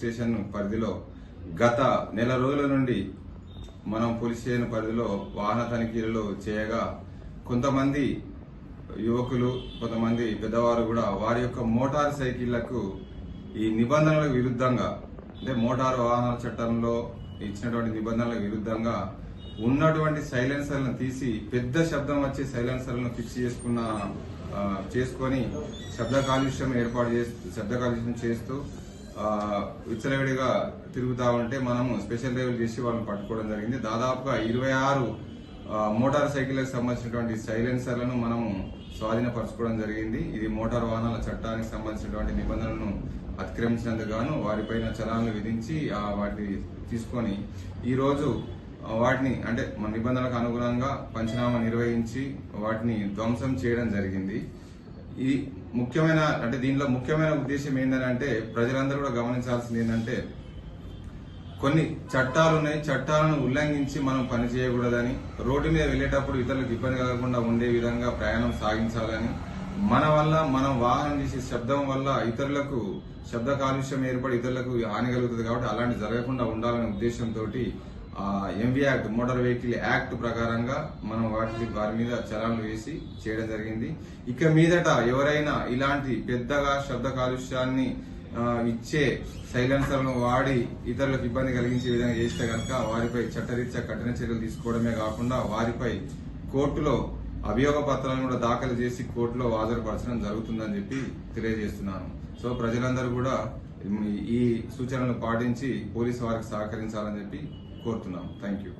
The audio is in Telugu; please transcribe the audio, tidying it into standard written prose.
స్టేషన్ పరిధిలో గత నెల రోజుల నుండి మనం పోలీస్ స్టేషన్ పరిధిలో వాహన తనిఖీలు చేయగా కొంతమంది యువకులు కొంతమంది పెద్దవారు కూడా వారి యొక్క మోటార్ సైకిళ్లకు ఈ నిబంధనలకు విరుద్ధంగా అంటే మోటారు వాహనాల చట్టంలో ఇచ్చినటువంటి నిబంధనలకు విరుద్ధంగా ఉన్నటువంటి సైలెన్సర్లను తీసి పెద్ద శబ్దం వచ్చే సైలెన్సర్లను ఫిక్స్ చేసుకొని శబ్ద కాలుష్యం చేస్తూ విచ్చలవిడిగా తిరుగుతా ఉంటే మనము స్పెషల్ డ్రైవ్లు చేసి వాళ్ళని పట్టుకోవడం జరిగింది. దాదాపుగా 26 మోటార్ సైకిళ్లకు సంబంధించినటువంటి సైలెన్సర్లను మనము స్వాధీనపరచుకోవడం జరిగింది. ఇది మోటార్ వాహనాల చట్టానికి సంబంధించినటువంటి నిబంధనలను అతిక్రమించినందుకు గాను వారిపైన చలాన్లు విధించి వాటిని తీసుకొని ఈ రోజు వాటిని అంటే మన నిబంధనలకు అనుగుణంగా పంచనామా నిర్వహించి వాటిని ధ్వంసం చేయడం జరిగింది. ఈ ముఖ్యమైన అంటే దీనిలో ముఖ్యమైన ఉద్దేశం ఏంటంటే ప్రజలందరూ కూడా గమనించాల్సింది ఏంటంటే కొన్ని చట్టాలు ఉన్నాయి, చట్టాలను ఉల్లంఘించి మనం పని చేయకూడదని, రోడ్డు మీద వెళ్లేటప్పుడు ఇతరులకు ఇబ్బంది కలగకుండా ఉండే విధంగా ప్రయాణం సాగించాలని, మన వల్ల మనం వాహనం చేసే శబ్దం వల్ల ఇతరులకు శబ్ద కాలుష్యం ఏర్పడి ఇతరులకు హాని కలుగుతుంది కాబట్టి అలాంటి జరగకుండా ఉండాలనే ఉద్దేశంతో MV act motor vehicle act ప్రకారంగా మనం వారి మీద చలాన్లు వేసి చేయడం జరిగింది. ఇక మీదట ఎవరైనా ఇలాంటి పెద్దగా శబ్ద కాలుష్యాన్ని ఇచ్చే సైలెన్సర్లను వాడి ఇతరులకు ఇబ్బంది కలిగించే విధంగా చేస్తే కనుక వారిపై చట్టరీత్యా కఠిన చర్యలు తీసుకోవడమే కాకుండా వారిపై కోర్టులో అభియోగ పత్రాలను కూడా దాఖలు చేసి కోర్టులో హాజరుపరచడం జరుగుతుందని చెప్పి తెలియజేస్తున్నాను. సో ప్రజలందరూ కూడా ఈ సూచనలను పాటించి పోలీసు వారికి సహకరించాలని చెప్పి కోరుతున్నాం. Thank you.